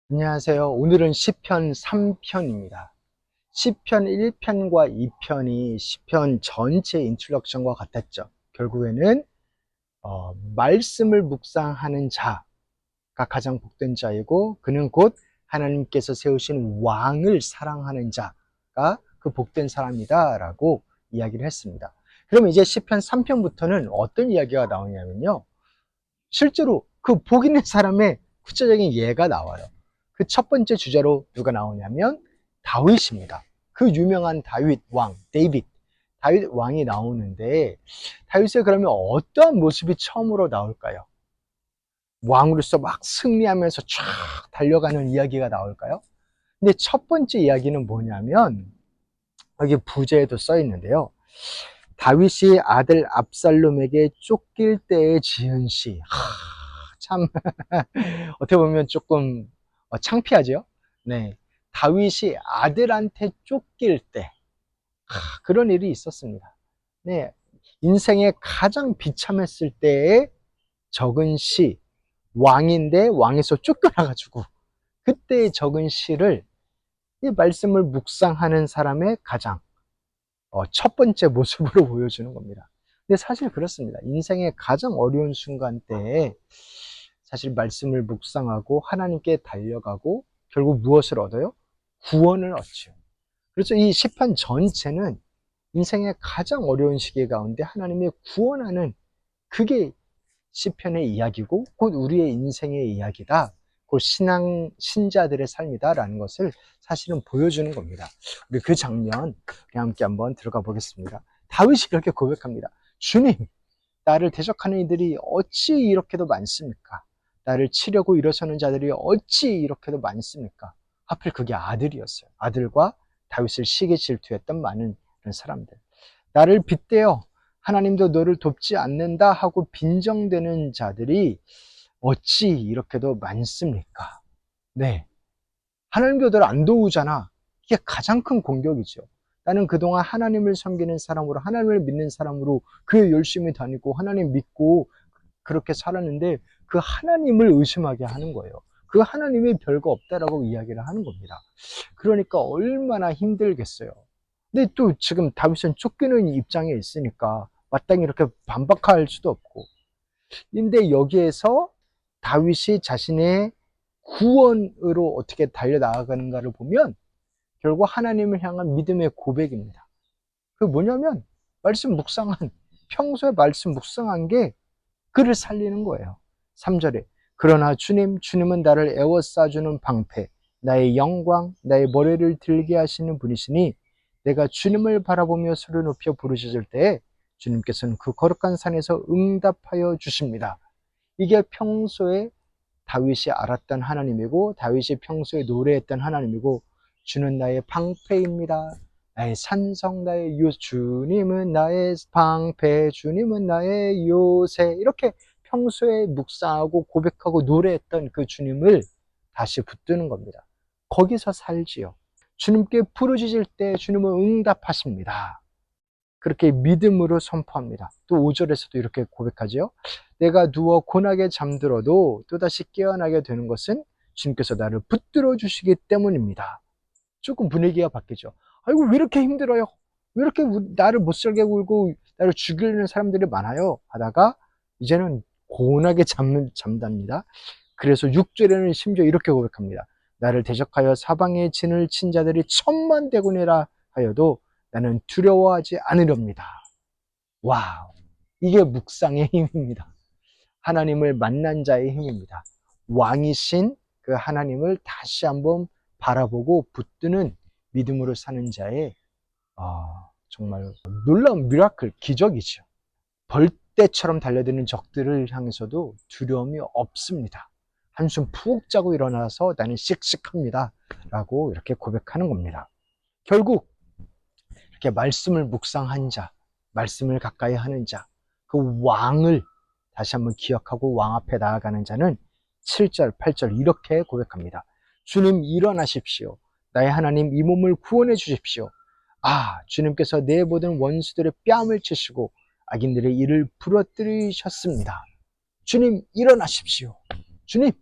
안녕하세요. 오늘은 시편 3편입니다. 시편 1편과 2편이 시편 전체 인트로덕션과 같았죠. 결국에는 말씀을 묵상하는 자가 가장 복된 자이고, 그는 곧 하나님께서 세우신 왕을 사랑하는 자가 그 복된 사람이다 라고 이야기를 했습니다. 그럼 이제 시편 3편부터는 어떤 이야기가 나오냐면요, 실제로 그 복 있는 사람의 구체적인 예가 나와요. 그 첫 번째 주제로 누가 나오냐면 다윗입니다. 그 유명한 다윗 왕, 다윗 왕이 나오는데, 다윗의 그러면 어떠한 모습이 처음으로 나올까요? 왕으로서 막 승리하면서 쫙 달려가는 이야기가 나올까요? 근데 첫 번째 이야기는 뭐냐면, 여기 부제에도 써 있는데요, 다윗이 아들 압살롬에게 쫓길 때에 지은 시. 참 어떻게 보면 조금 창피하죠. 네, 다윗이 아들한테 쫓길 때 그런 일이 있었습니다. 네, 인생에 가장 비참했을 때에 적은 시, 왕인데 왕에서 쫓겨나가지고 그때의 적은 시를 이 말씀을 묵상하는 사람의 가장 첫 번째 모습으로 보여주는 겁니다. 근데 사실 그렇습니다. 인생의 가장 어려운 순간 때에 사실 말씀을 묵상하고 하나님께 달려가고 결국 무엇을 얻어요? 구원을 얻죠. 그래서 이 시편 전체는 인생의 가장 어려운 시기 가운데 하나님의 구원하는, 그게 시편의 이야기고 곧 우리의 인생의 이야기다, 곧 신자들의 삶이다라는 것을 사실은 보여주는 겁니다. 우리 그 장면 우리 함께 한번 들어가 보겠습니다. 다윗이 이렇게 고백합니다. 주님, 나를 대적하는 이들이 어찌 이렇게도 많습니까? 나를 치려고 일어서는 자들이 어찌 이렇게도 많습니까? 하필 그게 아들이었어요. 아들과 다윗을 시기 질투했던 많은 사람들. 나를 빗대어 하나님도 너를 돕지 않는다 하고 빈정대는 자들이 어찌 이렇게도 많습니까? 네, 하나님도 너를 안 도우잖아. 이게 가장 큰 공격이죠. 나는 그동안 하나님을 섬기는 사람으로, 하나님을 믿는 사람으로 교회 열심히 다니고 하나님 믿고 그렇게 살았는데 그 하나님을 의심하게 하는 거예요. 그 하나님이 별거 없다라고 이야기를 하는 겁니다. 그러니까 얼마나 힘들겠어요. 근데 또 지금 다윗은 쫓기는 입장에 있으니까 마땅히 이렇게 반박할 수도 없고, 근데 여기에서 다윗이 자신의 구원으로 어떻게 달려나가는가를 보면 결국 하나님을 향한 믿음의 고백입니다. 그 뭐냐면 말씀 묵상한, 평소에 말씀 묵상한 게 그를 살리는 거예요. 3절에 그러나 주님은 나를 에워싸주는 방패, 나의 영광, 나의 머리를 들게 하시는 분이시니 내가 주님을 바라보며 소리 높여 부르짖을 때에 주님께서는 그 거룩한 산에서 응답하여 주십니다. 이게 평소에 다윗이 알았던 하나님이고 다윗이 평소에 노래했던 하나님이고, 주는 나의 방패입니다. 나의 산성, 나의 주님은 나의 방패, 주님은 나의 요새, 이렇게 평소에 묵상하고 고백하고 노래했던 그 주님을 다시 붙드는 겁니다. 거기서 살지요. 주님께 부르짖을 때 주님은 응답하십니다. 그렇게 믿음으로 선포합니다. 또 5절에서도 이렇게 고백하죠. 내가 누워 고나게 잠들어도 또다시 깨어나게 되는 것은 주님께서 나를 붙들어 주시기 때문입니다. 조금 분위기가 바뀌죠. 아이고, 왜 이렇게 힘들어요? 왜 이렇게 나를 못 살게 굴고 나를 죽이려는 사람들이 많아요? 하다가 이제는 고나게 잠답니다. 그래서 6절에는 심지어 이렇게 고백합니다. 나를 대적하여 사방에 진을 친 자들이 천만대군이라 하여도 나는 두려워하지 않으렵니다. 와우, 이게 묵상의 힘입니다. 하나님을 만난 자의 힘입니다. 왕이신 그 하나님을 다시 한번 바라보고 붙드는 믿음으로 사는 자의 정말 놀라운 미라클, 기적이죠. 벌떼처럼 달려드는 적들을 향해서도 두려움이 없습니다. 한숨 푹 자고 일어나서 나는 씩씩합니다 라고 이렇게 고백하는 겁니다. 결국 이렇게 말씀을 묵상한 자, 말씀을 가까이 하는 자, 그 왕을 다시 한번 기억하고 왕 앞에 나아가는 자는 7절, 8절 이렇게 고백합니다. 주님 일어나십시오. 나의 하나님 이 몸을 구원해 주십시오. 주님께서 내 모든 원수들의 뺨을 치시고 악인들의 이를 부러뜨리셨습니다. 주님 일어나십시오. 주님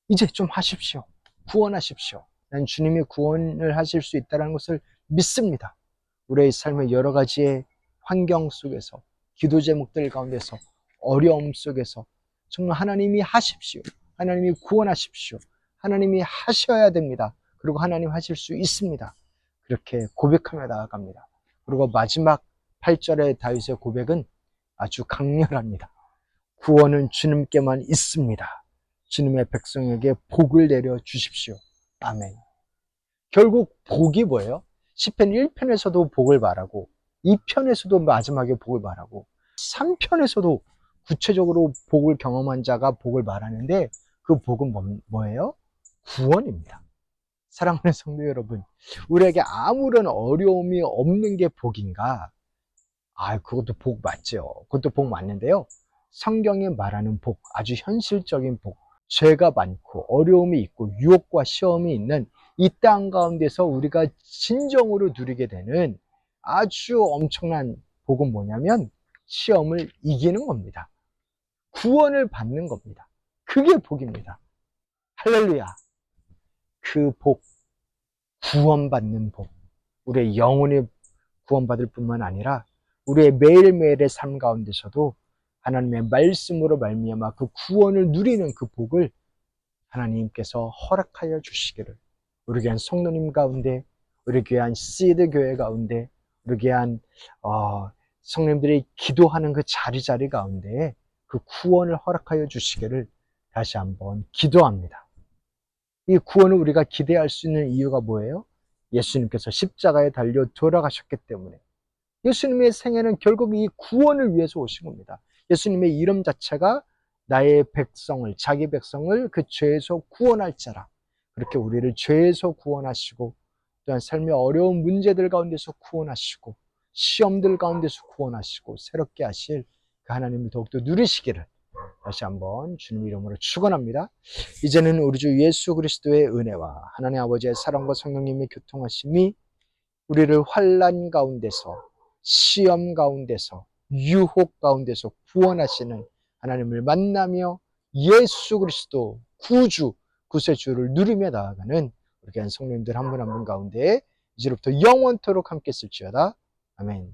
이제 좀 하십시오. 구원하십시오. 난 주님이 구원을 하실 수 있다는 것을 믿습니다. 우리의 삶의 여러 가지의 환경 속에서, 기도 제목들 가운데서, 어려움 속에서 정말 하나님이 하십시오. 하나님이 구원하십시오. 하나님이 하셔야 됩니다. 그리고 하나님 하실 수 있습니다. 그렇게 고백하며 나아갑니다. 그리고 마지막 8절의 다윗의 고백은 아주 강렬합니다. 구원은 주님께만 있습니다. 주님의 백성에게 복을 내려 주십시오. 아멘. 결국 복이 뭐예요? 시편 1편에서도 복을 말하고 2편에서도 마지막에 복을 말하고 3편에서도 구체적으로 복을 경험한 자가 복을 말하는데 그 복은 뭐예요? 구원입니다. 사랑하는 성도 여러분, 우리에게 아무런 어려움이 없는 게 복인가? 그것도 복 맞죠. 그것도 복 맞는데요. 성경에 말하는 복, 아주 현실적인 복, 죄가 많고 어려움이 있고 유혹과 시험이 있는 이 땅 가운데서 우리가 진정으로 누리게 되는 아주 엄청난 복은 뭐냐면 시험을 이기는 겁니다. 구원을 받는 겁니다. 그게 복입니다. 할렐루야. 그 복, 구원받는 복, 우리의 영혼이 구원받을 뿐만 아니라 우리의 매일매일의 삶 가운데서도 하나님의 말씀으로 말미암아 그 구원을 누리는 그 복을 하나님께서 허락하여 주시기를, 우리 귀한 성도님 가운데, 우리 귀한 시드 교회 가운데, 우리 귀한 성도님들이 기도하는 그 자리 가운데에 그 구원을 허락하여 주시기를 다시 한번 기도합니다. 이 구원을 우리가 기대할 수 있는 이유가 뭐예요? 예수님께서 십자가에 달려 돌아가셨기 때문에. 예수님의 생애는 결국 이 구원을 위해서 오신 겁니다. 예수님의 이름 자체가 나의 백성을, 자기 백성을 그 죄에서 구원할 자라. 그렇게 우리를 죄에서 구원하시고 또한 삶의 어려운 문제들 가운데서 구원하시고 시험들 가운데서 구원하시고 새롭게 하실 그 하나님을 더욱더 누리시기를 다시 한번 주님 이름으로 축원합니다. 이제는 우리 주 예수 그리스도의 은혜와 하나님 아버지의 사랑과 성령님의 교통하심이 우리를 환난 가운데서, 시험 가운데서, 유혹 가운데서 구원하시는 하나님을 만나며 예수 그리스도 구주, 구세주를 누리며 나아가는 우리 귀한 성령님들 한 분 한 분 가운데 이제부터 영원토록 함께 있을지어다. 아멘.